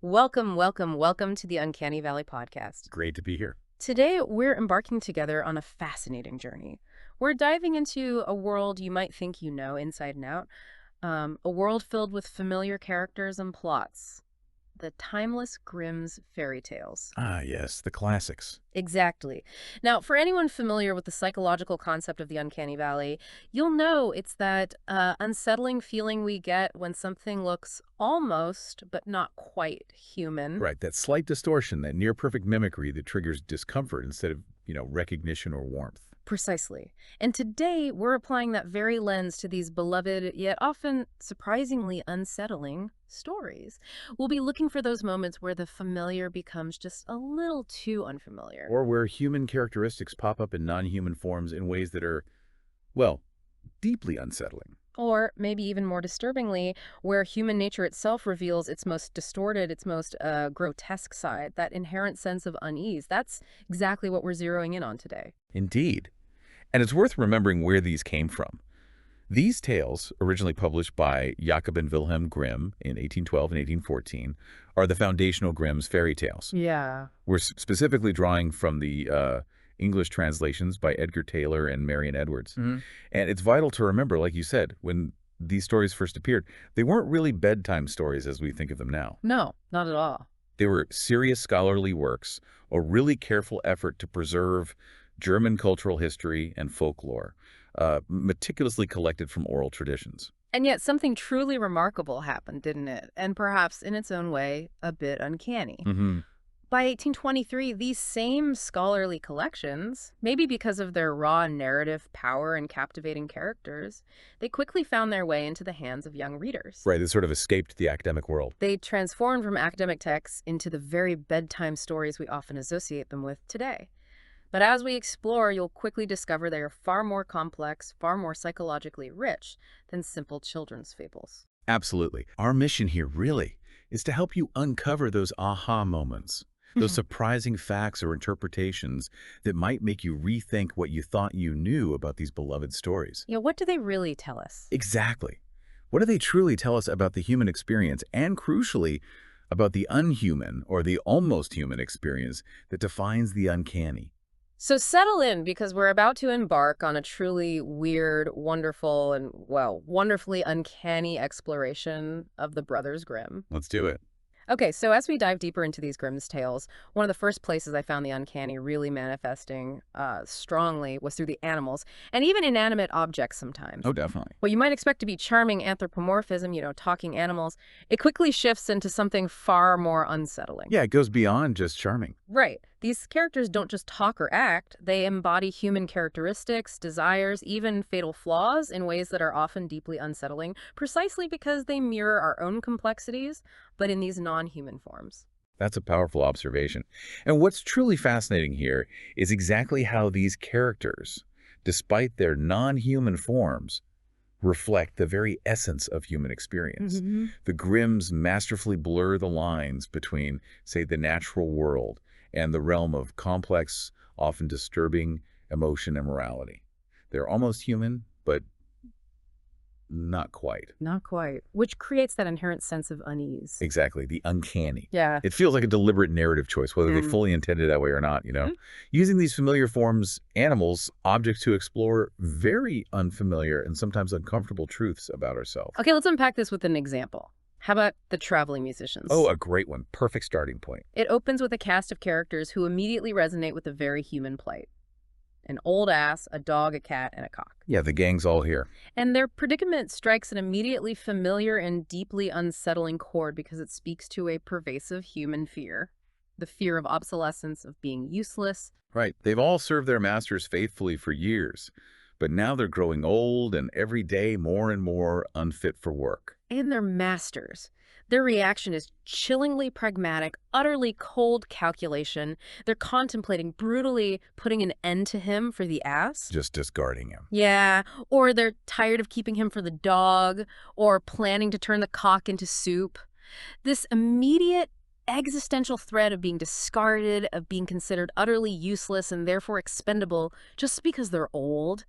Welcome, welcome, welcome to the Uncanny Valley podcast. Great to be here. Today, we're embarking together on a fascinating journey. We're diving into a world you might think you know inside and out, a world filled with familiar characters and plots. The timeless Grimm's fairy tales. Ah, yes, the classics. Exactly. Now, for anyone familiar with the psychological concept of the uncanny valley, you'll know it's that unsettling feeling we get when something looks almost, but not quite human. Right, that slight distortion, that near-perfect mimicry that triggers discomfort instead of, recognition or warmth. Precisely. And today, we're applying that very lens to these beloved, yet often surprisingly unsettling stories. We'll be looking for those moments where the familiar becomes just a little too unfamiliar. Or where human characteristics pop up in non-human forms in ways that are, well, deeply unsettling. Or maybe even more disturbingly, where human nature itself reveals its most distorted, its most grotesque side, that inherent sense of unease. That's exactly what we're zeroing in on today. Indeed. And it's worth remembering where these came from. These tales, originally published by Jacob and Wilhelm Grimm in 1812 and 1814, are the foundational Grimm's fairy tales. Yeah. We're specifically drawing from the English translations by Edgar Taylor and Marion Edwards. Mhm. And it's vital to remember, like you said, when these stories first appeared, they weren't really bedtime stories as we think of them now. No, not at all. They were serious scholarly works, a really careful effort to preserve German cultural history and folklore, meticulously collected from oral traditions. And yet something truly remarkable happened, didn't it? And perhaps in its own way, a bit uncanny. Mm-hmm. By 1823, these same scholarly collections, maybe because of their raw narrative power and captivating characters, they quickly found their way into the hands of young readers. Right, they sort of escaped the academic world. They transformed from academic texts into the very bedtime stories we often associate them with today. But as we explore, you'll quickly discover they are far more complex, far more psychologically rich than simple children's fables. Absolutely. Our mission here really is to help you uncover those aha moments, those surprising facts or interpretations that might make you rethink what you thought you knew about these beloved stories. What do they really tell us? Exactly. What do they truly tell us about the human experience and, crucially, about the unhuman or the almost human experience that defines the uncanny? So settle in, because we're about to embark on a truly weird, wonderful, and, well, wonderfully uncanny exploration of the Brothers Grimm. Let's do it. Okay, so as we dive deeper into these Grimm's tales, one of the first places I found the uncanny really manifesting strongly was through the animals, and even inanimate objects sometimes. Oh, definitely. What you might expect to be charming anthropomorphism, talking animals, it quickly shifts into something far more unsettling. Yeah, it goes beyond just charming. Right. These characters don't just talk or act, they embody human characteristics, desires, even fatal flaws in ways that are often deeply unsettling, precisely because they mirror our own complexities, but in these non-human forms. That's a powerful observation. And what's truly fascinating here is exactly how these characters, despite their non-human forms, reflect the very essence of human experience. Mm-hmm. The Grimms masterfully blur the lines between, say, the natural world and the realm of complex, often disturbing emotion and morality. They're almost human, but not quite. Not quite. Which creates that inherent sense of unease. Exactly, the uncanny. Yeah. It feels like a deliberate narrative choice, whether they fully intended that way or not, Using these familiar forms, animals, objects to explore very unfamiliar and sometimes uncomfortable truths about ourselves. Okay, let's unpack this with an example. How about the traveling musicians? Oh, a great one. Perfect starting point. It opens with a cast of characters who immediately resonate with a very human plight. An old ass, a dog, a cat, and a cock. Yeah, the gang's all here. And their predicament strikes an immediately familiar and deeply unsettling chord because it speaks to a pervasive human fear. The fear of obsolescence, of being useless. Right. They've all served their masters faithfully for years, but now they're growing old and every day more and more unfit for work. And their masters. Their reaction is chillingly pragmatic, utterly cold calculation. They're contemplating brutally putting an end to him for the ass. Just discarding him. Yeah, or they're tired of keeping him for the dog, or planning to turn the cock into soup. This immediate existential threat of being discarded, of being considered utterly useless and therefore expendable just because they're old,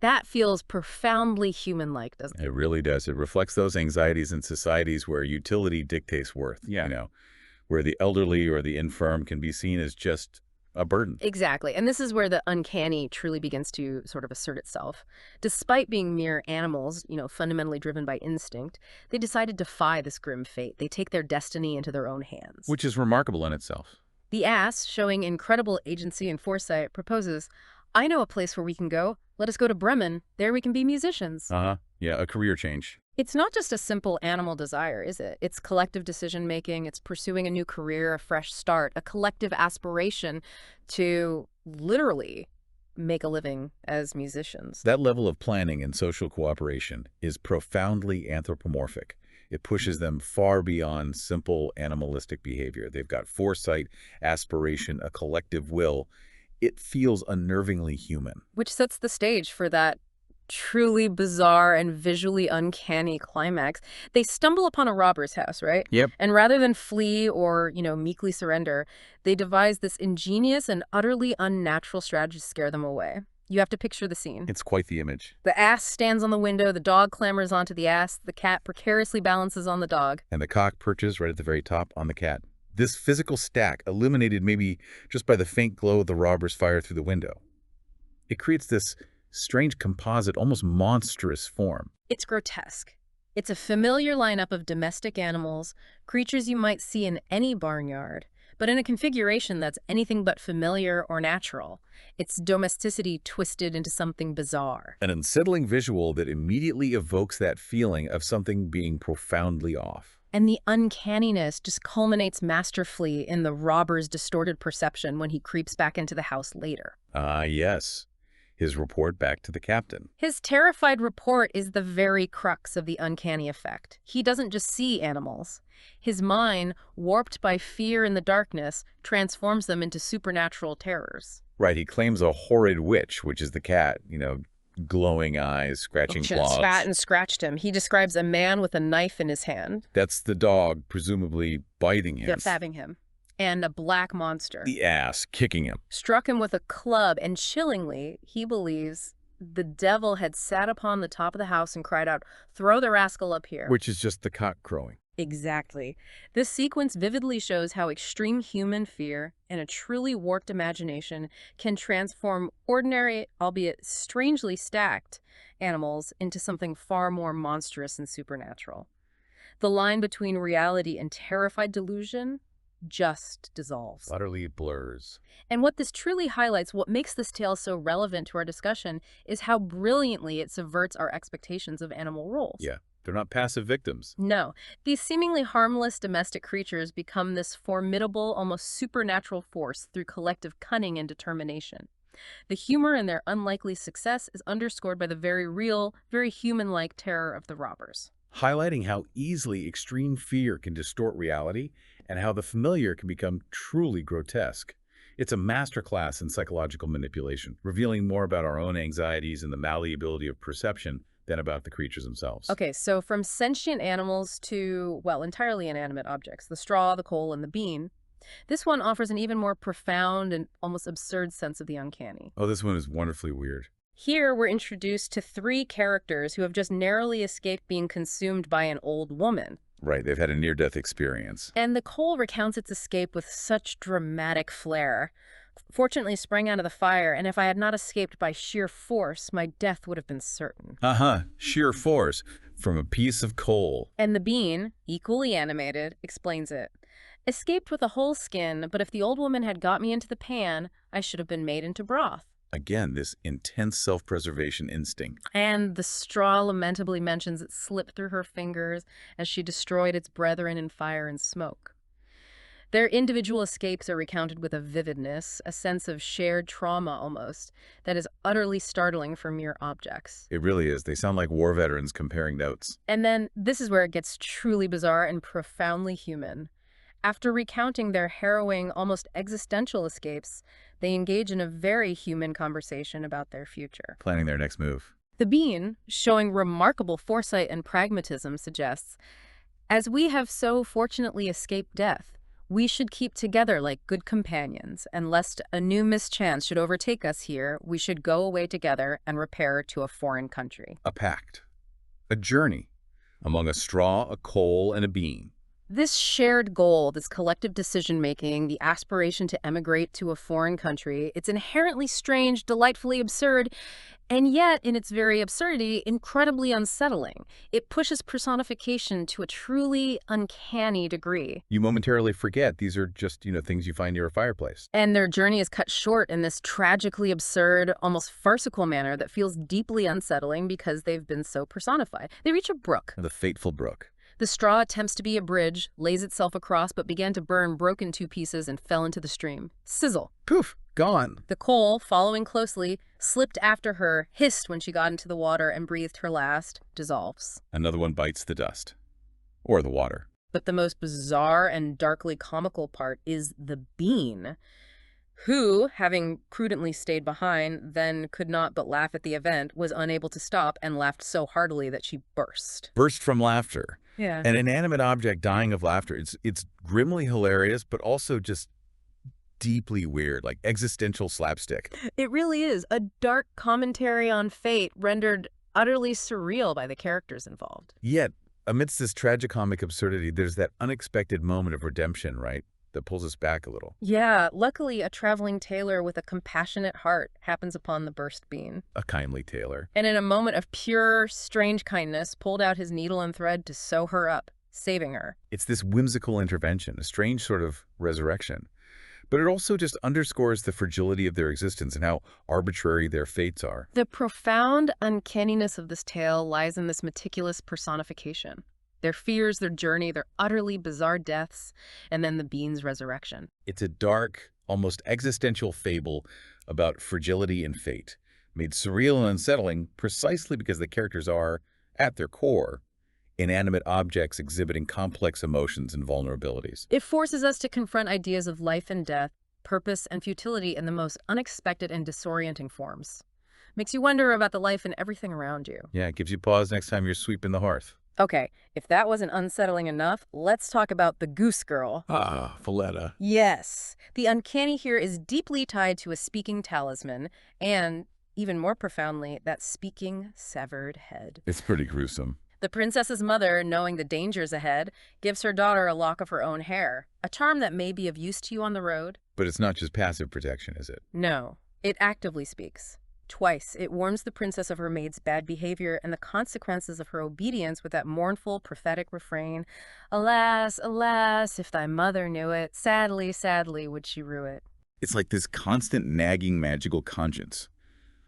that feels profoundly human-like, doesn't it? It really does. It reflects those anxieties in societies where utility dictates worth. Yeah. where the elderly or the infirm can be seen as just a burden. Exactly. And this is where the uncanny truly begins to sort of assert itself. Despite being mere animals, fundamentally driven by instinct, they decide to defy this grim fate. They take their destiny into their own hands. Which is remarkable in itself. The ass, showing incredible agency and foresight, proposes, "I know a place where we can go. Let us go to Bremen. There we can be musicians." Yeah, a career change. It's not just a simple animal desire, is it? It's collective decision-making, it's pursuing a new career, a fresh start, a collective aspiration to literally make a living as musicians. That level of planning and social cooperation is profoundly anthropomorphic. It pushes them far beyond simple animalistic behavior. They've got foresight, aspiration, a collective will. It feels unnervingly human. Which sets the stage for that truly bizarre and visually uncanny climax. They stumble upon a robber's house, right? Yep. And rather than flee or, meekly surrender, they devise this ingenious and utterly unnatural strategy to scare them away. You have to picture the scene. It's quite the image. The ass stands on the window, the dog clambers onto the ass, the cat precariously balances on the dog. And the cock perches right at the very top on the cat. This physical stack, illuminated maybe just by the faint glow of the robber's fire through the window. It creates this strange composite, almost monstrous form. It's grotesque. It's a familiar lineup of domestic animals, creatures you might see in any barnyard, but in a configuration that's anything but familiar or natural. It's domesticity twisted into something bizarre. An unsettling visual that immediately evokes that feeling of something being profoundly off. And the uncanniness just culminates masterfully in the robber's distorted perception when he creeps back into the house later. Yes. His report back to the captain. His terrified report is the very crux of the uncanny effect. He doesn't just see animals. His mind, warped by fear in the darkness, transforms them into supernatural terrors. Right, he claims a horrid witch, which is the cat, glowing eyes, scratching claws. Spat and scratched him. He describes a man with a knife in his hand. That's the dog, presumably biting him. Yeah, stabbing him. And a black monster. The ass kicking him. Struck him with a club, and chillingly, he believes the devil had sat upon the top of the house and cried out, "Throw the rascal up here." Which is just the cock crowing. Exactly. This sequence vividly shows how extreme human fear and a truly warped imagination can transform ordinary, albeit strangely stacked, animals into something far more monstrous and supernatural. The line between reality and terrified delusion just dissolves. Utterly blurs. And what this truly highlights, what makes this tale so relevant to our discussion, is how brilliantly it subverts our expectations of animal roles. Yeah, they're not passive victims. No, these seemingly harmless domestic creatures become this formidable, almost supernatural force through collective cunning and determination. The humor in their unlikely success is underscored by the very real, very human-like terror of the robbers. Highlighting how easily extreme fear can distort reality and how the familiar can become truly grotesque. It's a masterclass in psychological manipulation, revealing more about our own anxieties and the malleability of perception than about the creatures themselves. Okay, so from sentient animals to, well, entirely inanimate objects, the straw, the coal, and the bean, this one offers an even more profound and almost absurd sense of the uncanny. Oh, this one is wonderfully weird. Here, we're introduced to three characters who have just narrowly escaped being consumed by an old woman. Right, they've had a near-death experience. And the coal recounts its escape with such dramatic flair. Fortunately, sprang out of the fire, and if I had not escaped by sheer force, my death would have been certain. Sheer force from a piece of coal. And the bean, equally animated, explains it. Escaped with a whole skin, but if the old woman had got me into the pan, I should have been made into broth. Again, this intense self-preservation instinct. And the straw lamentably mentions it slipped through her fingers as she destroyed its brethren in fire and smoke. Their individual escapes are recounted with a vividness, a sense of shared trauma almost, that is utterly startling for mere objects. It really is. They sound like war veterans comparing notes. And then this is where it gets truly bizarre and profoundly human. After recounting their harrowing, almost existential escapes, they engage in a very human conversation about their future. Planning their next move. The bean, showing remarkable foresight and pragmatism, suggests, as we have so fortunately escaped death, we should keep together like good companions, and lest a new mischance should overtake us here, we should go away together and repair to a foreign country. A pact. A journey among a straw, a coal, and a bean. This shared goal, this collective decision-making, the aspiration to emigrate to a foreign country, it's inherently strange, delightfully absurd, and yet, in its very absurdity, incredibly unsettling. It pushes personification to a truly uncanny degree. You momentarily forget these are just, things you find near a fireplace. And their journey is cut short in this tragically absurd, almost farcical manner that feels deeply unsettling because they've been so personified. They reach a brook. The fateful brook. The straw attempts to be a bridge, lays itself across, but began to burn, broke in two pieces, and fell into the stream. Sizzle. Poof, gone. The coal, following closely, slipped after her, hissed when she got into the water and breathed her last, dissolves. Another one bites the dust. Or the water. But the most bizarre and darkly comical part is the bean, who, having prudently stayed behind, then could not but laugh at the event, was unable to stop and laughed so heartily that she burst. Burst from laughter. Yeah. An inanimate object dying of laughter. It's grimly hilarious, but also just deeply weird, like existential slapstick. It really is a dark commentary on fate rendered utterly surreal by the characters involved. Yet, amidst this tragicomic absurdity, there's that unexpected moment of redemption, right? That pulls us back a little. Yeah, luckily a traveling tailor with a compassionate heart happens upon the burst bean. A kindly tailor. And in a moment of pure, strange kindness, pulled out his needle and thread to sew her up, saving her. It's this whimsical intervention, a strange sort of resurrection. But it also just underscores the fragility of their existence and how arbitrary their fates are. The profound uncanniness of this tale lies in this meticulous personification. Their fears, their journey, their utterly bizarre deaths, and then the bean's resurrection. It's a dark, almost existential fable about fragility and fate, made surreal and unsettling precisely because the characters are, at their core, inanimate objects exhibiting complex emotions and vulnerabilities. It forces us to confront ideas of life and death, purpose and futility in the most unexpected and disorienting forms. Makes you wonder about the life and everything around you. Yeah, it gives you pause next time you're sweeping the hearth. Okay, if that wasn't unsettling enough, let's talk about the goose girl. Ah, Valletta. Yes, the uncanny here is deeply tied to a speaking talisman and, even more profoundly, that speaking severed head. It's pretty gruesome. The princess's mother, knowing the dangers ahead, gives her daughter a lock of her own hair, a charm that may be of use to you on the road. But it's not just passive protection, is it? No, it actively speaks. Twice, it warns the princess of her maid's bad behavior and the consequences of her obedience with that mournful, prophetic refrain, "Alas, alas, if thy mother knew it, sadly, sadly would she rue it." It's like this constant nagging magical conscience,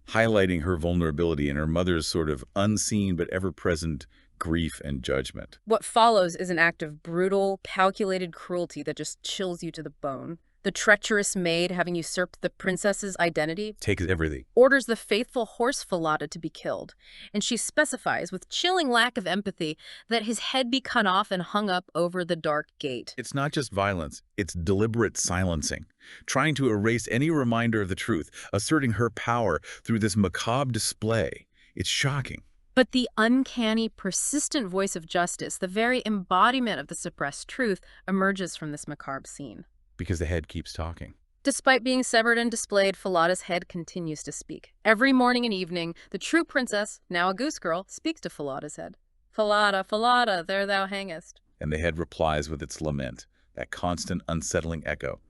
highlighting her vulnerability and her mother's sort of unseen but ever-present grief and judgment. What follows is an act of brutal, calculated cruelty that just chills you to the bone. The treacherous maid, having usurped the princess's identity, Takes everything. orders the faithful horse Falada to be killed, and she specifies, with chilling lack of empathy, that his head be cut off and hung up over the dark gate. It's not just violence, it's deliberate silencing, trying to erase any reminder of the truth, asserting her power through this macabre display. It's shocking. But the uncanny, persistent voice of justice, the very embodiment of the suppressed truth, emerges from this macabre scene. Because the head keeps talking. Despite being severed and displayed, Falada's head continues to speak. Every morning and evening, the true princess, now a goose girl, speaks to Falada's head. "Falada, Falada, there thou hangest." And the head replies with its lament, that constant, unsettling echo.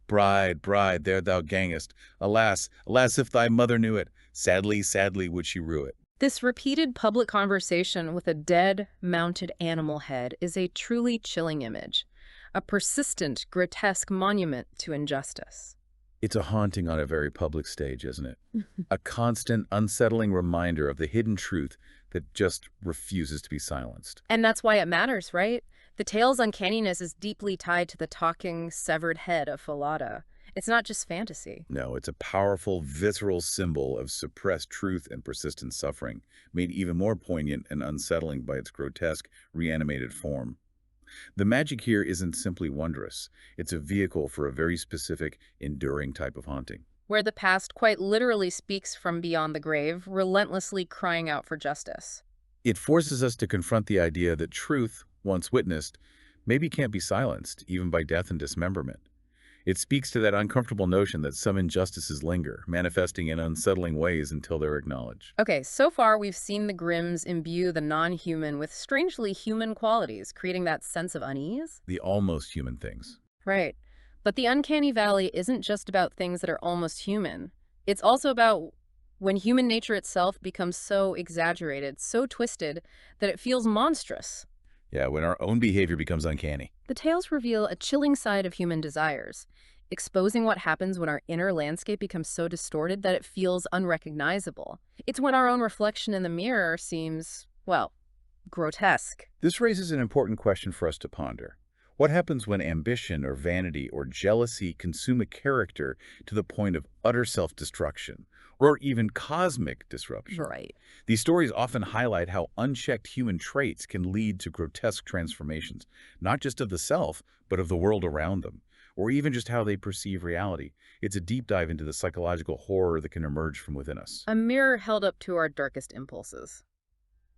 "Bride, bride, there thou gangest. Alas, alas, if thy mother knew it. Sadly, sadly would she rue it." This repeated public conversation with a dead, mounted animal head is a truly chilling image. A persistent, grotesque monument to injustice. It's a haunting on a very public stage, isn't it? A constant, unsettling reminder of the hidden truth that just refuses to be silenced. And that's why it matters, right? The tale's uncanniness is deeply tied to the talking, severed head of Falada. It's not just fantasy. No, it's a powerful, visceral symbol of suppressed truth and persistent suffering, made even more poignant and unsettling by its grotesque, reanimated form. The magic here isn't simply wondrous. It's a vehicle for a very specific, enduring type of haunting. Where the past quite literally speaks from beyond the grave, relentlessly crying out for justice. It forces us to confront the idea that truth, once witnessed, maybe can't be silenced, even by death and dismemberment. It speaks to that uncomfortable notion that some injustices linger, manifesting in unsettling ways until they're acknowledged. Okay, so far we've seen the Grimms imbue the non-human with strangely human qualities, creating that sense of unease. The almost human things. Right. But the uncanny valley isn't just about things that are almost human. It's also about when human nature itself becomes so exaggerated, so twisted, that it feels monstrous. Yeah, when our own behavior becomes uncanny. The tales reveal a chilling side of human desires, exposing what happens when our inner landscape becomes so distorted that it feels unrecognizable. It's when our own reflection in the mirror seems, well, grotesque. This raises an important question for us to ponder. What happens when ambition or vanity or jealousy consume a character to the point of utter self-destruction, or even cosmic disruption? Right. These stories often highlight how unchecked human traits can lead to grotesque transformations, not just of the self, but of the world around them, or even just how they perceive reality. It's a deep dive into the psychological horror that can emerge from within us. A mirror held up to our darkest impulses.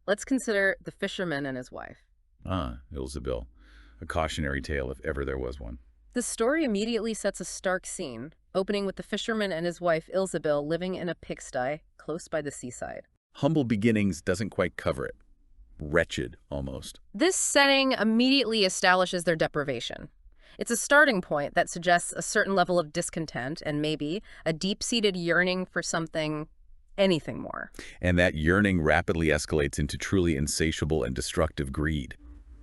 Let's consider the fisherman and his wife. Ilzabil. A cautionary tale if ever there was one. The story immediately sets a stark scene, opening with the fisherman and his wife Ilzabil living in a pigsty close by the seaside. Humble beginnings doesn't quite cover it. Wretched, almost. This setting immediately establishes their deprivation. It's a starting point that suggests a certain level of discontent and maybe a deep-seated yearning for something, anything more. And that yearning rapidly escalates into truly insatiable and destructive greed.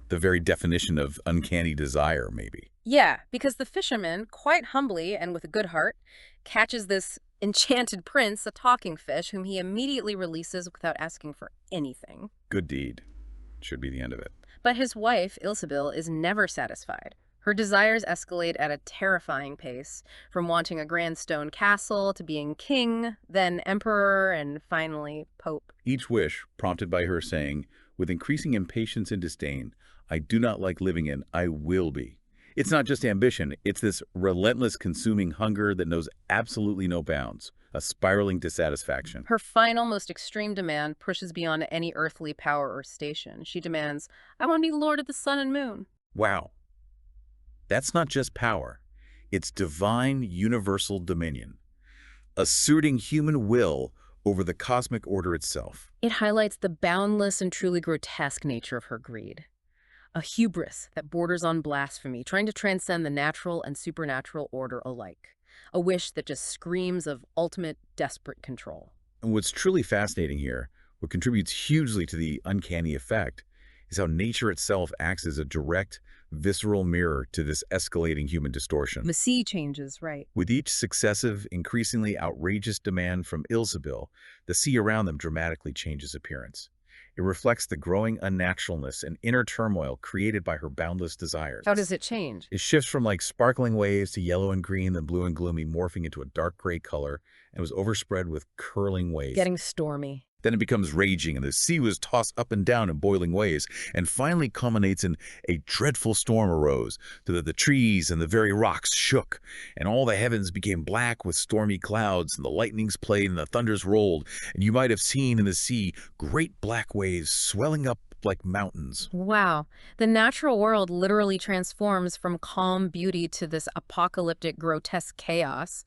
The very definition of uncanny desire, maybe. Yeah, because the fisherman, quite humbly and with a good heart, catches this enchanted prince, a talking fish, whom he immediately releases without asking for anything. Good deed. Should be the end of it. But his wife, Ilsabil, is never satisfied. Her desires escalate at a terrifying pace, from wanting a grand stone castle to being king, then emperor, and finally pope. Each wish prompted by her saying, with increasing impatience and disdain, I do not like living in, I will be. It's not just ambition, it's this relentless consuming hunger that knows absolutely no bounds, a spiraling dissatisfaction. Her final, most extreme demand pushes beyond any earthly power or station. She demands, I want to be lord of the sun and moon. Wow. That's not just power. It's divine, universal dominion, asserting human will over the cosmic order itself. It highlights the boundless and truly grotesque nature of her greed. A hubris that borders on blasphemy, trying to transcend the natural and supernatural order alike. A wish that just screams of ultimate, desperate control. And what's truly fascinating here, what contributes hugely to the uncanny effect, is how nature itself acts as a direct, visceral mirror to this escalating human distortion. The sea changes, right? With each successive, increasingly outrageous demand from Ilzabil, the sea around them dramatically changes appearance. It reflects the growing unnaturalness and inner turmoil created by her boundless desires. How does it change? It shifts from like sparkling waves to yellow and green, then blue and gloomy, morphing into a dark gray color, and was overspread with curling waves. Getting stormy. Then it becomes raging, and the sea was tossed up and down in boiling waves, and finally culminates in a dreadful storm arose, so that the trees and the very rocks shook, and all the heavens became black with stormy clouds, and the lightnings played and the thunders rolled, and you might have seen in the sea great black waves swelling up like mountains. Wow. The natural world literally transforms from calm beauty to this apocalyptic, grotesque chaos.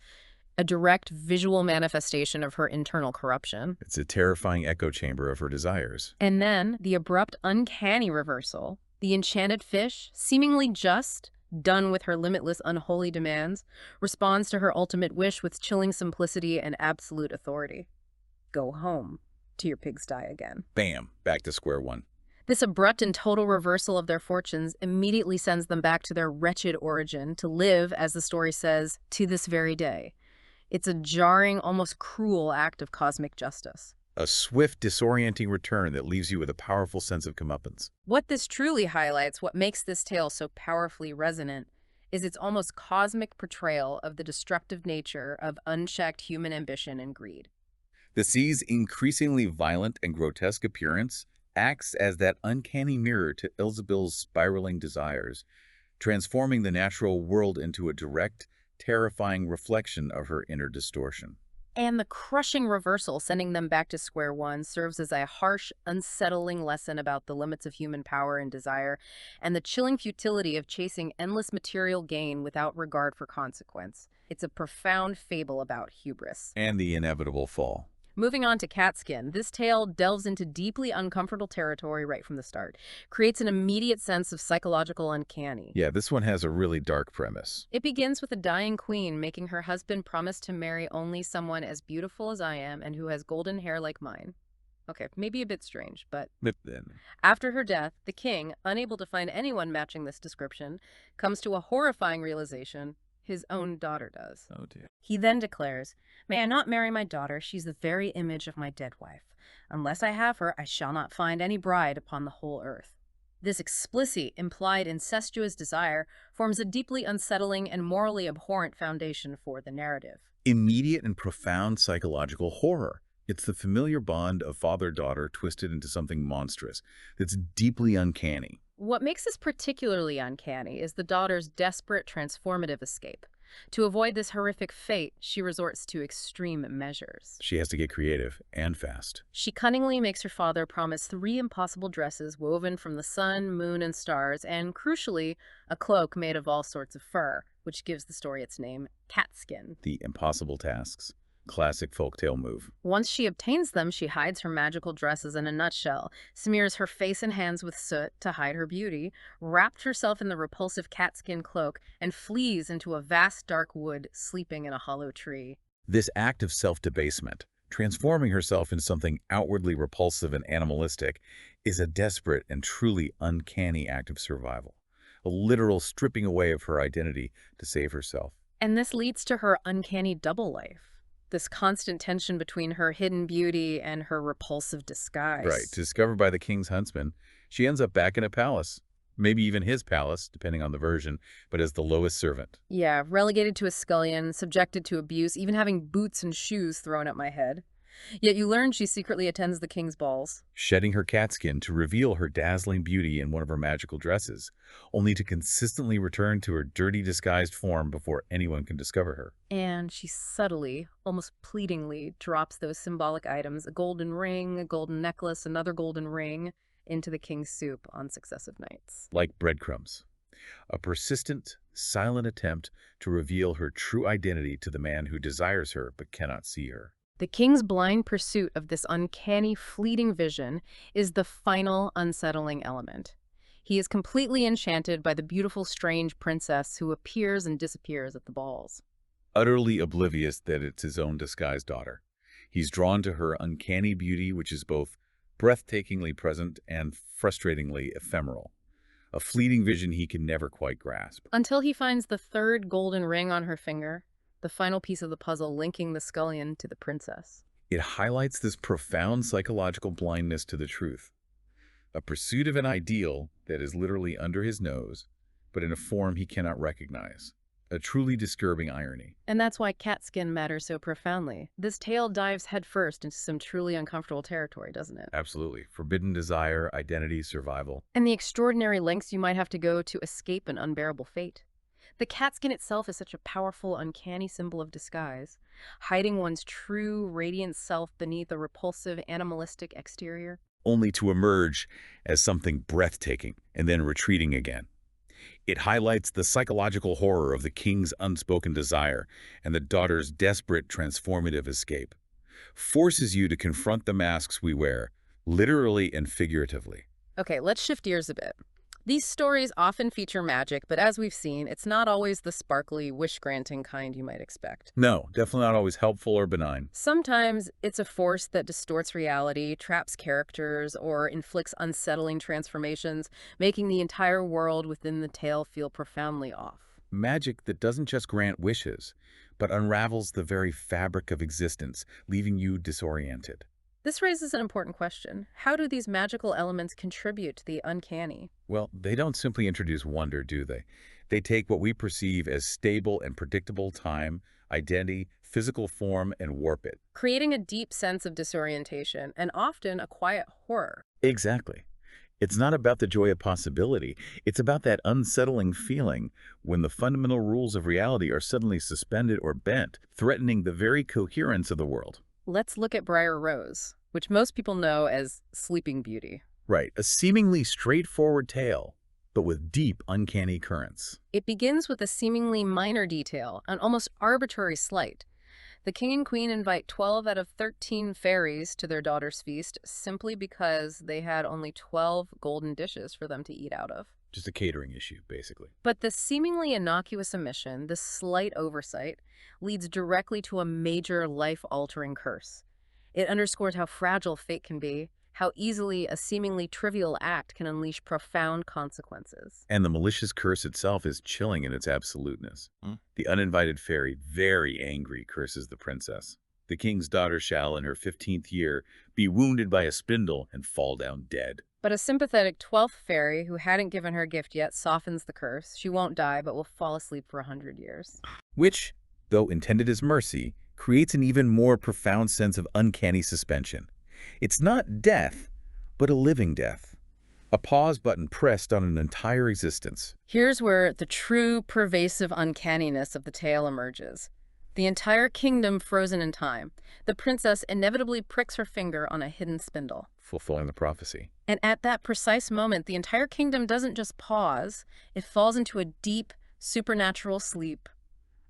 A direct visual manifestation of her internal corruption. It's a terrifying echo chamber of her desires. And then the abrupt, uncanny reversal. The enchanted fish, seemingly just, done with her limitless, unholy demands, responds to her ultimate wish with chilling simplicity and absolute authority. Go home to your pigsty again. Bam, back to square one. This abrupt and total reversal of their fortunes immediately sends them back to their wretched origin to live, as the story says, to this very day. It's a jarring, almost cruel act of cosmic justice. A swift, disorienting return that leaves you with a powerful sense of comeuppance. What this truly highlights, what makes this tale so powerfully resonant, is its almost cosmic portrayal of the destructive nature of unchecked human ambition and greed. The sea's increasingly violent and grotesque appearance acts as that uncanny mirror to Ilzabil's spiraling desires, transforming the natural world into a direct, terrifying reflection of her inner distortion. And the crushing reversal, sending them back to square one, serves as a harsh, unsettling lesson about the limits of human power and desire, and the chilling futility of chasing endless material gain without regard for consequence. It's a profound fable about hubris. And the inevitable fall. Moving on to Catskin, this tale delves into deeply uncomfortable territory right from the start, creates an immediate sense of psychological uncanny. Yeah, this one has a really dark premise. It begins with a dying queen making her husband promise to marry only someone as beautiful as I am and who has golden hair like mine. Okay, maybe a bit strange, but But then, after her death, the king, unable to find anyone matching this description, comes to a horrifying realization: his own daughter does. oh dear. He then declares, "May I not marry my daughter? She's the very image of my dead wife. Unless I have her, I shall not find any bride upon the whole earth." This explicit, implied incestuous desire forms a deeply unsettling and morally abhorrent foundation for the narrative. Immediate and profound psychological horror. It's the familiar bond of father-daughter twisted into something monstrous that's deeply uncanny. What makes this particularly uncanny is the daughter's desperate transformative escape. To avoid this horrific fate, she resorts to extreme measures. She has to get creative and fast. She cunningly makes her father promise 3 impossible dresses woven from the sun, moon, and stars, and, crucially, a cloak made of all sorts of fur, which gives the story its name, Catskin. The impossible tasks. Classic folktale move. Once she obtains them, she hides her magical dresses in a nutshell, smears her face and hands with soot to hide her beauty, wraps herself in the repulsive catskin cloak, and flees into a vast dark wood, sleeping in a hollow tree. This act of self-debasement, transforming herself into something outwardly repulsive and animalistic, is a desperate and truly uncanny act of survival. A literal stripping away of her identity to save herself. And this leads to her uncanny double life. This constant tension between her hidden beauty and her repulsive disguise. Right. Discovered by the king's huntsman, she ends up back in a palace. Maybe even his palace, depending on the version, but as the lowest servant. Yeah, relegated to a scullion, subjected to abuse, even having boots and shoes thrown at my head. Yet you learn she secretly attends the king's balls. Shedding her catskin to reveal her dazzling beauty in one of her magical dresses, only to consistently return to her dirty disguised form before anyone can discover her. And she subtly, almost pleadingly, drops those symbolic items, a golden ring, a golden necklace, another golden ring, into the king's soup on successive nights. Like breadcrumbs. A persistent, silent attempt to reveal her true identity to the man who desires her but cannot see her. The king's blind pursuit of this uncanny, fleeting vision is the final unsettling element. He is completely enchanted by the beautiful, strange princess who appears and disappears at the balls. Utterly oblivious that it's his own disguised daughter. He's drawn to her uncanny beauty, which is both breathtakingly present and frustratingly ephemeral. A fleeting vision he can never quite grasp. Until he finds the third golden ring on her finger, the final piece of the puzzle linking the scullion to the princess. It highlights this profound psychological blindness to the truth. A pursuit of an ideal that is literally under his nose, but in a form he cannot recognize. A truly disturbing irony. And that's why Catskin matters so profoundly. This tale dives headfirst into some truly uncomfortable territory, doesn't it? Absolutely. Forbidden desire, identity, survival. And the extraordinary lengths you might have to go to escape an unbearable fate. The catskin itself is such a powerful, uncanny symbol of disguise, hiding one's true, radiant self beneath a repulsive, animalistic exterior. Only to emerge as something breathtaking and then retreating again. It highlights the psychological horror of the king's unspoken desire and the daughter's desperate transformative escape. Forces you to confront the masks we wear, literally and figuratively. Okay, let's shift gears a bit. These stories often feature magic, but as we've seen, it's not always the sparkly, wish-granting kind you might expect. No, definitely not always helpful or benign. Sometimes it's a force that distorts reality, traps characters, or inflicts unsettling transformations, making the entire world within the tale feel profoundly off. Magic that doesn't just grant wishes, but unravels the very fabric of existence, leaving you disoriented. This raises an important question. How do these magical elements contribute to the uncanny? Well, they don't simply introduce wonder, do they? They take what we perceive as stable and predictable time, identity, physical form, and warp it. Creating a deep sense of disorientation and often a quiet horror. Exactly. It's not about the joy of possibility. It's about that unsettling feeling when the fundamental rules of reality are suddenly suspended or bent, threatening the very coherence of the world. Let's look at Briar Rose, which most people know as Sleeping Beauty. Right, a seemingly straightforward tale, but with deep, uncanny currents. It begins with a seemingly minor detail, an almost arbitrary slight. The king and queen invite 12 out of 13 fairies to their daughter's feast simply because they had only 12 golden dishes for them to eat out of. Just a catering issue, basically. But the seemingly innocuous omission, this slight oversight, leads directly to a major life-altering curse. It underscores how fragile fate can be, how easily a seemingly trivial act can unleash profound consequences. And the malicious curse itself is chilling in its absoluteness. The uninvited fairy, very angry, curses the princess. The king's daughter shall, in her 15th year, be wounded by a spindle and fall down dead. But a sympathetic 12th fairy, who hadn't given her gift yet, softens the curse. She won't die, but will fall asleep for 100 years. Which, though intended as mercy, creates an even more profound sense of uncanny suspension. It's not death, but a living death. A pause button pressed on an entire existence. Here's where the true pervasive uncanniness of the tale emerges. The entire kingdom frozen in time. The princess inevitably pricks her finger on a hidden spindle. Fulfilling the prophecy. And at that precise moment, the entire kingdom doesn't just pause, it falls into a deep, supernatural sleep.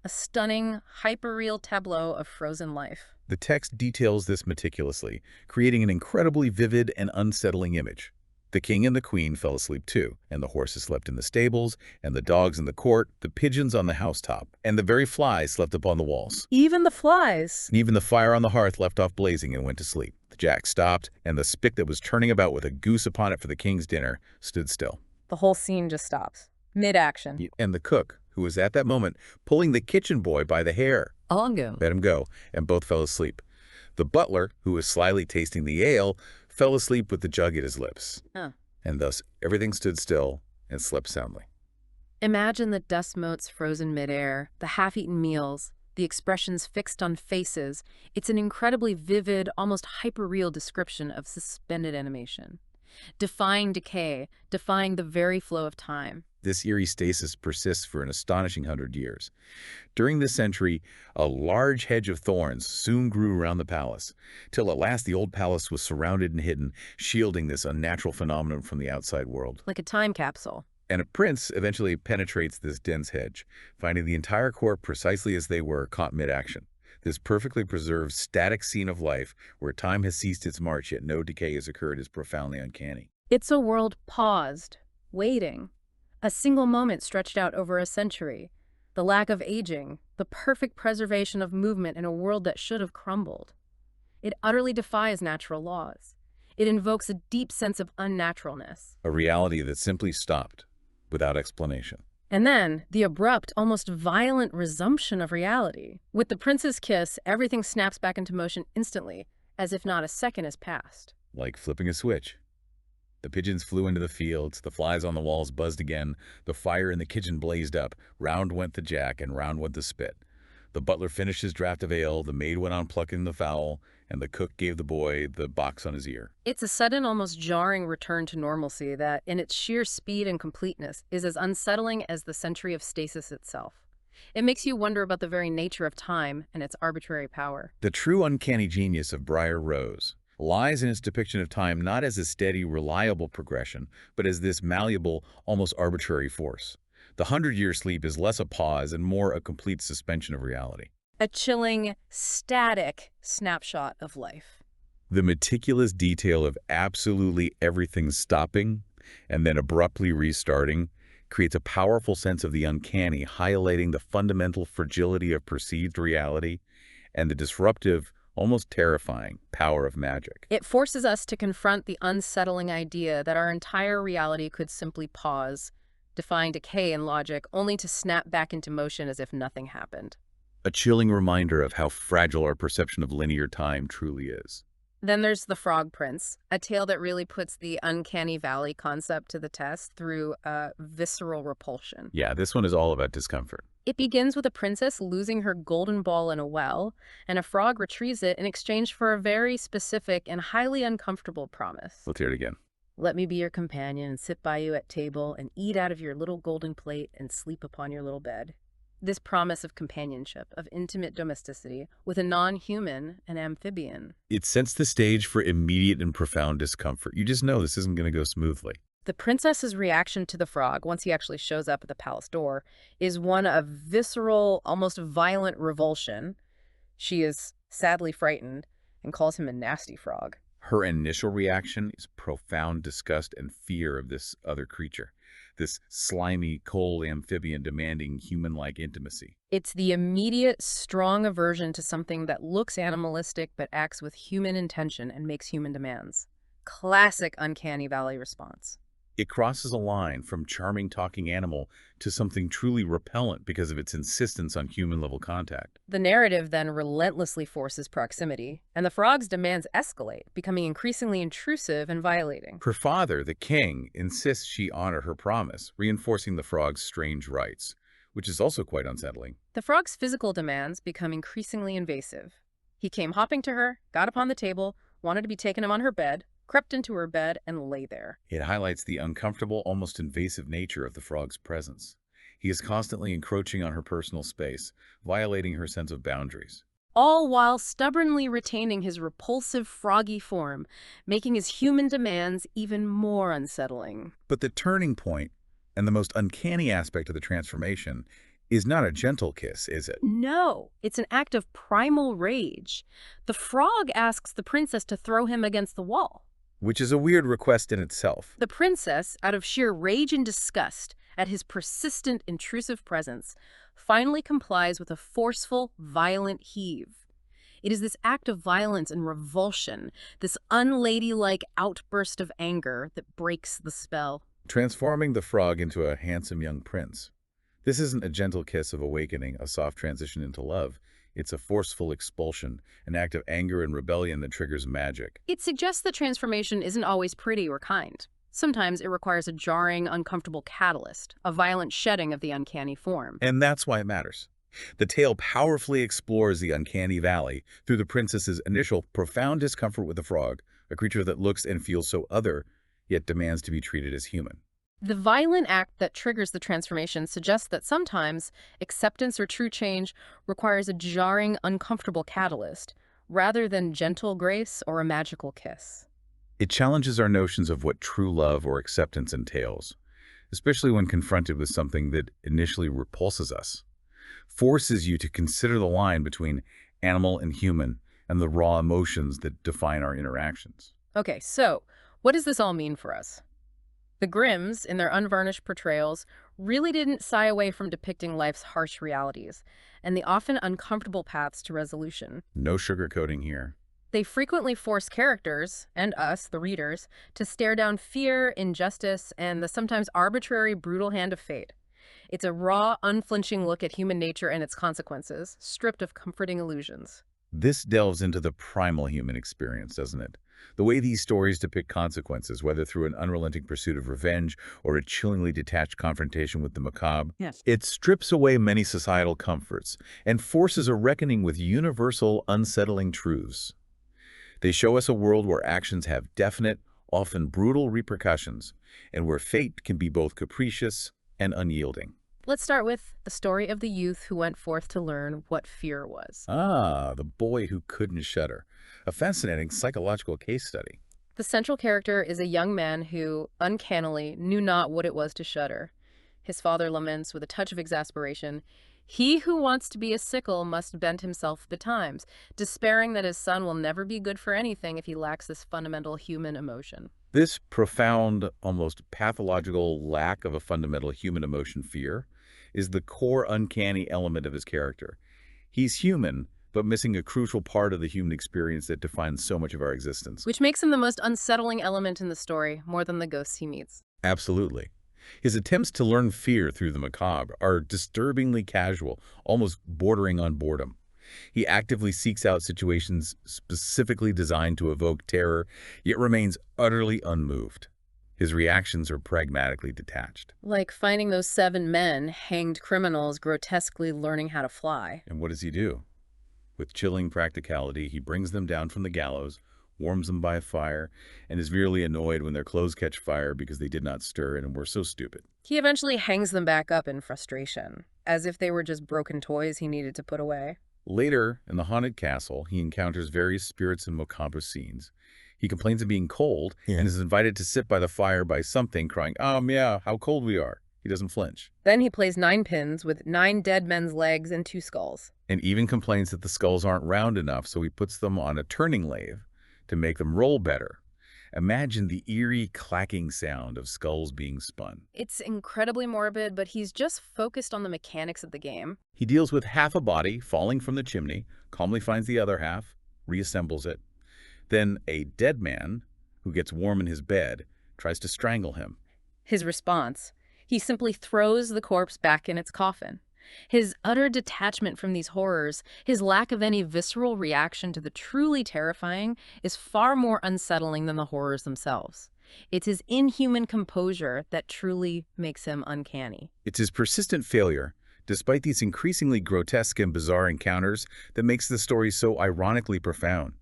A stunning, hyperreal tableau of frozen life. The text details this meticulously, creating an incredibly vivid and unsettling image. The king and the queen fell asleep too, and the horses slept in the stables, and the dogs in the court, the pigeons on the housetop, and the very flies slept upon the walls. Even the flies. And even the fire on the hearth left off blazing and went to sleep. The jack stopped, and the spick that was turning about with a goose upon it for the king's dinner stood still. The whole scene just stops. Mid-action. And the cook, who was at that moment pulling the kitchen boy by the hair, let him go, and both fell asleep. The butler, who was slyly tasting the ale, fell asleep with the jug at his lips. And thus everything stood still and slept soundly. Imagine the dust motes frozen midair, the half-eaten meals, the expressions fixed on faces. It's an incredibly vivid, almost hyper-real description of suspended animation. Defying decay, defying the very flow of time. This eerie stasis persists for an astonishing 100 years. During this century, a large hedge of thorns soon grew around the palace, till at last the old palace was surrounded and hidden, shielding this unnatural phenomenon from the outside world. Like a time capsule. And a prince eventually penetrates this dense hedge, finding the entire court precisely as they were, caught mid-action. This perfectly preserved, static scene of life, where time has ceased its march yet no decay has occurred, is profoundly uncanny. It's a world paused, waiting. A single moment stretched out over a century. The lack of aging, the perfect preservation of movement in a world that should have crumbled. It utterly defies natural laws. It invokes a deep sense of unnaturalness. A reality that simply stopped, without explanation. And then, the abrupt, almost violent resumption of reality. With the prince's kiss, everything snaps back into motion instantly, as if not a second has passed. Like flipping a switch. The pigeons flew into the fields, the flies on the walls buzzed again, the fire in the kitchen blazed up, round went the jack, and round went the spit. The butler finished his draught of ale, the maid went on plucking the fowl, and the cook gave the boy the box on his ear. It's a sudden, almost jarring return to normalcy that, in its sheer speed and completeness, is as unsettling as the century of stasis itself. It makes you wonder about the very nature of time and its arbitrary power. The true uncanny genius of Briar Rose lies in its depiction of time not as a steady, reliable progression, but as this malleable, almost arbitrary force. The 100-year sleep is less a pause and more a complete suspension of reality. A chilling, static snapshot of life. The meticulous detail of absolutely everything stopping and then abruptly restarting creates a powerful sense of the uncanny, highlighting the fundamental fragility of perceived reality and the disruptive, almost terrifying power of magic. It forces us to confront the unsettling idea that our entire reality could simply pause, defying decay and logic, only to snap back into motion as if nothing happened. A chilling reminder of how fragile our perception of linear time truly is. Then there's The Frog Prince, a tale that really puts the uncanny valley concept to the test through visceral repulsion. Yeah, this one is all about discomfort. It begins with a princess losing her golden ball in a well, and a frog retrieves it in exchange for a very specific and highly uncomfortable promise. Let's hear it again. Let me be your companion and sit by you at table and eat out of your little golden plate and sleep upon your little bed. This promise of companionship, of intimate domesticity, with a non-human, an amphibian. It sets the stage for immediate and profound discomfort. You just know this isn't going to go smoothly. The princess's reaction to the frog, once he actually shows up at the palace door, is one of visceral, almost violent revulsion. She is sadly frightened and calls him a nasty frog. Her initial reaction is profound disgust and fear of this other creature, this slimy, cold amphibian demanding human-like intimacy. It's the immediate, strong aversion to something that looks animalistic but acts with human intention and makes human demands. Classic uncanny valley response. It crosses a line from charming talking animal to something truly repellent because of its insistence on human-level contact. The narrative then relentlessly forces proximity, and the frog's demands escalate, becoming increasingly intrusive and violating. Her father, the king, insists she honor her promise, reinforcing the frog's strange rights, which is also quite unsettling. The frog's physical demands become increasingly invasive. He came hopping to her, got upon the table, wanted to be taken on her bed, crept into her bed, and lay there. It highlights the uncomfortable, almost invasive nature of the frog's presence. He is constantly encroaching on her personal space, violating her sense of boundaries. All while stubbornly retaining his repulsive froggy form, making his human demands even more unsettling. But the turning point, and the most uncanny aspect of the transformation, is not a gentle kiss, is it? No, it's an act of primal rage. The frog asks the princess to throw him against the wall. Which is a weird request in itself. The princess, out of sheer rage and disgust at his persistent, intrusive presence, finally complies with a forceful, violent heave. It is this act of violence and revulsion, this unladylike outburst of anger, that breaks the spell. Transforming the frog into a handsome young prince. This isn't a gentle kiss of awakening, a soft transition into love. It's a forceful expulsion, an act of anger and rebellion that triggers magic. It suggests that transformation isn't always pretty or kind. Sometimes it requires a jarring, uncomfortable catalyst, a violent shedding of the uncanny form. And that's why it matters. The tale powerfully explores the uncanny valley through the princess's initial profound discomfort with the frog, a creature that looks and feels so other, yet demands to be treated as human. The violent act that triggers the transformation suggests that sometimes acceptance or true change requires a jarring, uncomfortable catalyst, rather than gentle grace or a magical kiss. It challenges our notions of what true love or acceptance entails, especially when confronted with something that initially repulses us. Forces you to consider the line between animal and human and the raw emotions that define our interactions. Okay, so what does this all mean for us? The Grimms, in their unvarnished portrayals, really didn't shy away from depicting life's harsh realities and the often uncomfortable paths to resolution. No sugarcoating here. They frequently force characters, and us, the readers, to stare down fear, injustice, and the sometimes arbitrary, brutal hand of fate. It's a raw, unflinching look at human nature and its consequences, stripped of comforting illusions. This delves into the primal human experience, doesn't it? The way these stories depict consequences, whether through an unrelenting pursuit of revenge or a chillingly detached confrontation with the macabre, Yes. it strips away many societal comforts and forces a reckoning with universal, unsettling truths. They show us a world where actions have definite, often brutal repercussions, and where fate can be both capricious and unyielding. Let's start with the story of the youth who went forth to learn what fear was. Ah, the boy who couldn't shudder. A fascinating psychological case study. The central character is a young man who, uncannily, knew not what it was to shudder. His father laments with a touch of exasperation, "He who wants to be a sickle must bend himself betimes," despairing that his son will never be good for anything if he lacks this fundamental human emotion. This profound, almost pathological lack of a fundamental human emotion, fear, is the core uncanny element of his character. He's human, but missing a crucial part of the human experience that defines so much of our existence. Which makes him the most unsettling element in the story, more than the ghosts he meets. Absolutely. His attempts to learn fear through the macabre are disturbingly casual, almost bordering on boredom. He actively seeks out situations specifically designed to evoke terror, yet remains utterly unmoved. His reactions are pragmatically detached. Like finding those 7 men, hanged criminals, grotesquely learning how to fly. And what does he do? With chilling practicality, he brings them down from the gallows, warms them by a fire, and is merely annoyed when their clothes catch fire because they did not stir and were so stupid. He eventually hangs them back up in frustration, as if they were just broken toys he needed to put away. Later, in the haunted castle, he encounters various spirits and macabre scenes. He complains of being cold and is invited to sit by the fire by something, crying, yeah, how cold we are. He doesn't flinch. Then he plays 9 pins with 9 dead men's legs and 2 skulls. And even complains that the skulls aren't round enough, so he puts them on a turning lathe to make them roll better. Imagine the eerie clacking sound of skulls being spun. It's incredibly morbid, but he's just focused on the mechanics of the game. He deals with half a body falling from the chimney, calmly finds the other half, reassembles it. Then a dead man, who gets warm in his bed, tries to strangle him. His response: he simply throws the corpse back in its coffin. His utter detachment from these horrors, his lack of any visceral reaction to the truly terrifying, is far more unsettling than the horrors themselves. It's his inhuman composure that truly makes him uncanny. It's his persistent failure, despite these increasingly grotesque and bizarre encounters, that makes the story so ironically profound.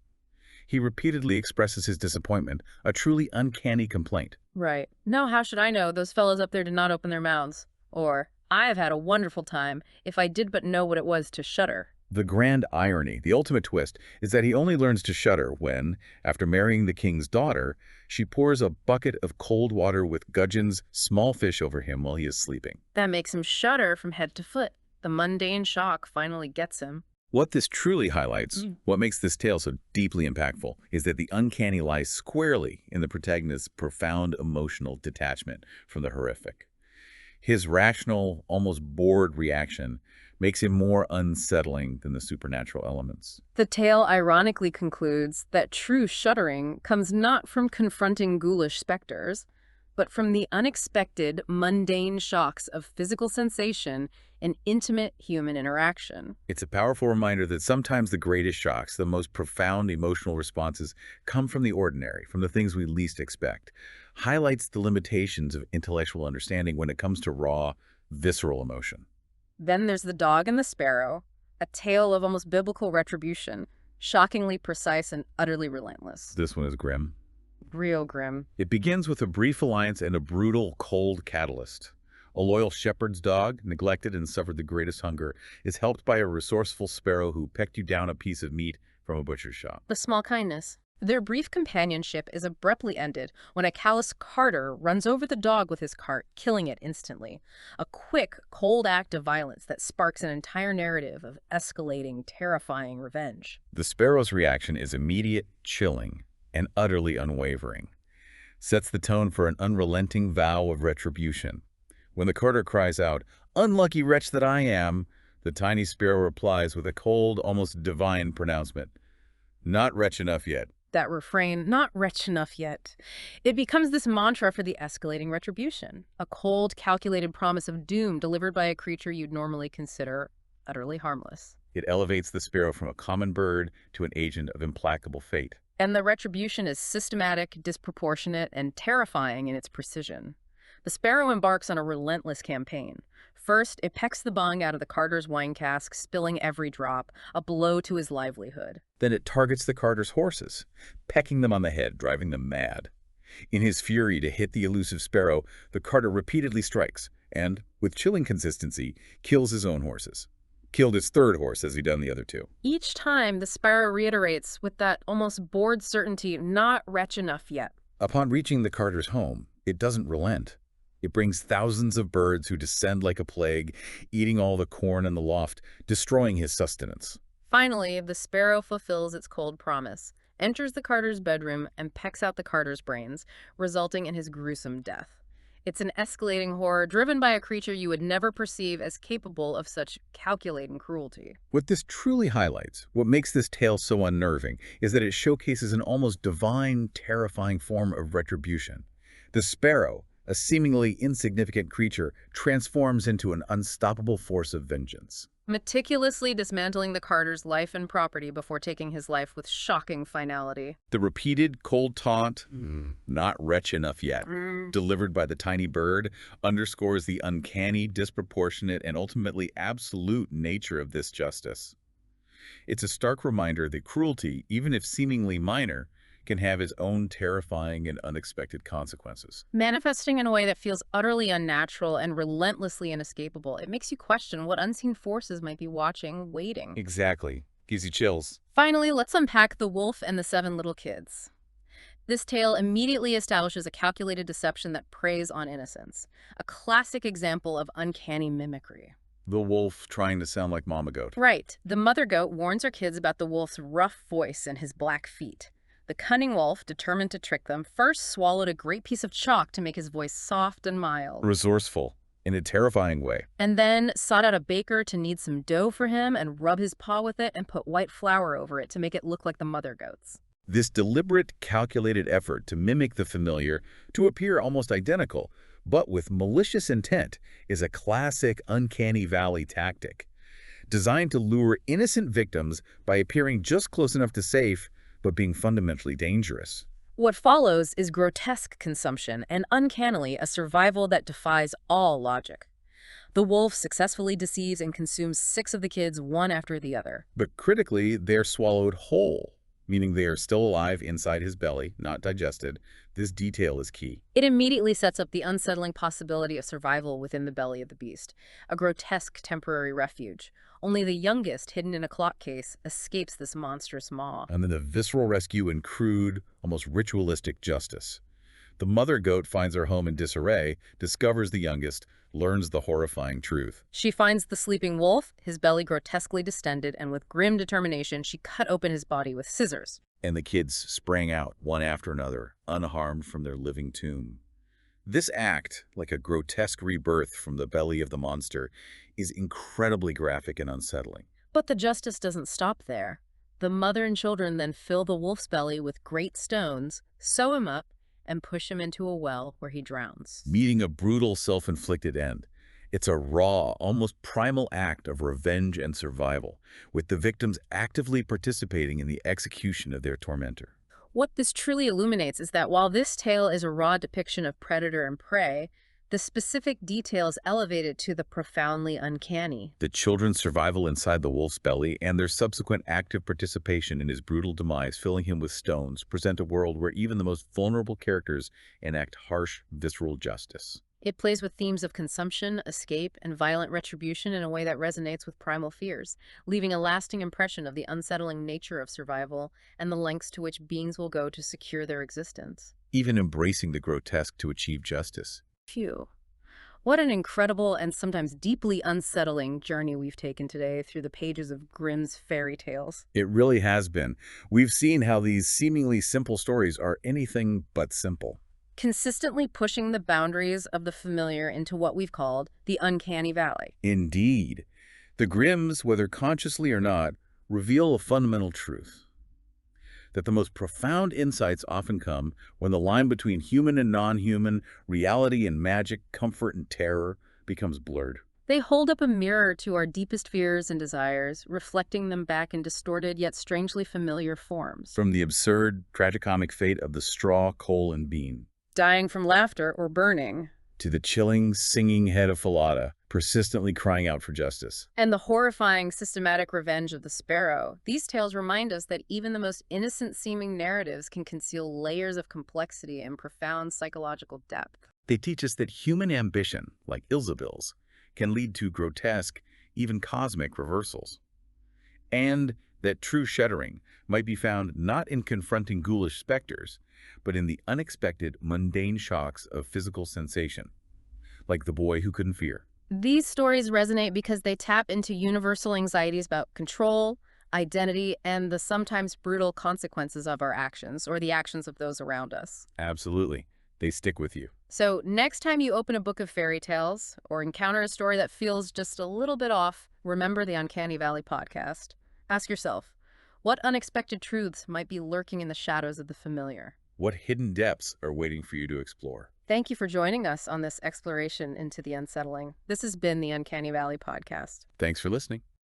He repeatedly expresses his disappointment, a truly uncanny complaint. Right. No, how should I know? Those fellows up there did not open their mouths. Or, I have had a wonderful time if I did but know what it was to shudder. The grand irony, the ultimate twist, is that he only learns to shudder when, after marrying the king's daughter, she pours a bucket of cold water with gudgeons small fish over him while he is sleeping. That makes him shudder from head to foot. The mundane shock finally gets him. What this truly highlights, what makes this tale so deeply impactful, is that the uncanny lies squarely in the protagonist's profound emotional detachment from the horrific. His rational, almost bored reaction makes him more unsettling than the supernatural elements. The tale ironically concludes that true shuddering comes not from confronting ghoulish specters, but from the unexpected, mundane shocks of physical sensation and intimate human interaction. It's a powerful reminder that sometimes the greatest shocks, the most profound emotional responses, come from the ordinary, from the things we least expect. Highlights the limitations of intellectual understanding when it comes to raw, visceral emotion. Then there's The Dog and the Sparrow, a tale of almost biblical retribution, shockingly precise and utterly relentless. This one is grim. Real grim. It begins with a brief alliance and a brutal, cold catalyst. A loyal shepherd's dog, neglected and suffered the greatest hunger, is helped by a resourceful sparrow who pecked you down a piece of meat from a butcher's shop. The small kindness. Their brief companionship is abruptly ended when a callous carter runs over the dog with his cart, killing it instantly. A quick, cold act of violence that sparks an entire narrative of escalating, terrifying revenge. The sparrow's reaction is immediate, chilling, and utterly unwavering. Sets the tone for an unrelenting vow of retribution. When the carter cries out, "Unlucky wretch that I am," the tiny sparrow replies with a cold, almost divine pronouncement, "Not wretch enough yet." That refrain, "not wretch enough yet," it becomes this mantra for the escalating retribution, a cold, calculated promise of doom delivered by a creature you'd normally consider utterly harmless. It elevates the sparrow from a common bird to an agent of implacable fate. And the retribution is systematic, disproportionate, and terrifying in its precision. The sparrow embarks on a relentless campaign. First, it pecks the bung out of the carter's wine cask, spilling every drop, a blow to his livelihood. Then it targets the carter's horses, pecking them on the head, driving them mad. In his fury to hit the elusive sparrow, the carter repeatedly strikes and, with chilling consistency, kills his own horses. Killed his third horse as he'd done the other two. Each time, the sparrow reiterates with that almost bored certainty, "not wretch enough yet." Upon reaching the carter's home, it doesn't relent. It brings thousands of birds who descend like a plague, eating all the corn in the loft, destroying his sustenance. Finally, the sparrow fulfills its cold promise, enters the carter's bedroom, and pecks out the carter's brains, resulting in his gruesome death. It's an escalating horror driven by a creature you would never perceive as capable of such calculating cruelty. What this truly highlights, what makes this tale so unnerving, is that it showcases an almost divine, terrifying form of retribution. The sparrow, a seemingly insignificant creature, transforms into an unstoppable force of vengeance. Meticulously dismantling the carter's life and property before taking his life with shocking finality. The repeated cold taunt, "not wretch enough yet," delivered by the tiny bird, underscores the uncanny, disproportionate, and ultimately absolute nature of this justice. It's a stark reminder that cruelty, even if seemingly minor, can have its own terrifying and unexpected consequences. Manifesting in a way that feels utterly unnatural and relentlessly inescapable, it makes you question what unseen forces might be watching, waiting. Exactly. Gives you chills. Finally, let's unpack The Wolf and the Seven Little Kids. This tale immediately establishes a calculated deception that preys on innocence, a classic example of uncanny mimicry. The wolf trying to sound like Mama Goat. Right. The mother goat warns her kids about the wolf's rough voice and his black feet. The cunning wolf, determined to trick them, first swallowed a great piece of chalk to make his voice soft and mild, Resourceful, in a terrifying way. and then sought out a baker to knead some dough for him and rub his paw with it and put white flour over it to make it look like the mother goat's. This deliberate, calculated effort to mimic the familiar, to appear almost identical, but with malicious intent, is a classic uncanny valley tactic, designed to lure innocent victims by appearing just close enough to safe, but being fundamentally dangerous. What follows is grotesque consumption and, uncannily, a survival that defies all logic. The wolf successfully deceives and consumes 6 of the kids one after the other. But critically, they're swallowed whole, meaning they are still alive inside his belly, not digested. This detail is key. It immediately sets up the unsettling possibility of survival within the belly of the beast, a grotesque temporary refuge. Only the youngest, hidden in a clock case, escapes this monstrous maw. And then the visceral rescue and crude, almost ritualistic justice. The mother goat finds her home in disarray, discovers the youngest, learns the horrifying truth. She finds the sleeping wolf, his belly grotesquely distended, and with grim determination, she cut open his body with scissors. And the kids sprang out, one after another, unharmed from their living tomb. This act, like a grotesque rebirth from the belly of the monster, is incredibly graphic and unsettling. But the justice doesn't stop there. The mother and children then fill the wolf's belly with great stones, sew him up, and push him into a well where he drowns. Meeting a brutal self-inflicted end. It's a raw, almost primal act of revenge and survival, with the victims actively participating in the execution of their tormentor. What this truly illuminates is that while this tale is a raw depiction of predator and prey, the specific details elevated to the profoundly uncanny. The children's survival inside the wolf's belly and their subsequent active participation in his brutal demise, filling him with stones, present a world where even the most vulnerable characters enact harsh, visceral justice. It plays with themes of consumption, escape, and violent retribution in a way that resonates with primal fears, leaving a lasting impression of the unsettling nature of survival and the lengths to which beings will go to secure their existence. Even embracing the grotesque to achieve justice. Phew. What an incredible and sometimes deeply unsettling journey we've taken today through the pages of Grimm's fairy tales. It really has been. We've seen how these seemingly simple stories are anything but simple. Consistently pushing the boundaries of the familiar into what we've called the uncanny valley. Indeed. The Grimms, whether consciously or not, reveal a fundamental truth. That the most profound insights often come when the line between human and non-human, reality and magic, comfort and terror, becomes blurred. They hold up a mirror to our deepest fears and desires, reflecting them back in distorted yet strangely familiar forms. From the absurd, tragicomic fate of the straw, coal, and bean, Dying from laughter or burning, to the chilling, singing head of Falada, persistently crying out for justice. and the horrifying systematic revenge of the sparrow, these tales remind us that even the most innocent-seeming narratives can conceal layers of complexity and profound psychological depth. They teach us that human ambition, like Ilzabil's, can lead to grotesque, even cosmic reversals. And that true shuddering might be found not in confronting ghoulish specters, but in the unexpected, mundane shocks of physical sensation, like the boy who couldn't fear. These stories resonate because they tap into universal anxieties about control, identity, and the sometimes brutal consequences of our actions or the actions of those around us. Absolutely. They stick with you. So next time you open a book of fairy tales or encounter a story that feels just a little bit off, remember the Uncanny Valley podcast. Ask yourself, what unexpected truths might be lurking in the shadows of the familiar? What hidden depths are waiting for you to explore? Thank you for joining us on this exploration into the unsettling. This has been the Uncanny Valley podcast. Thanks for listening.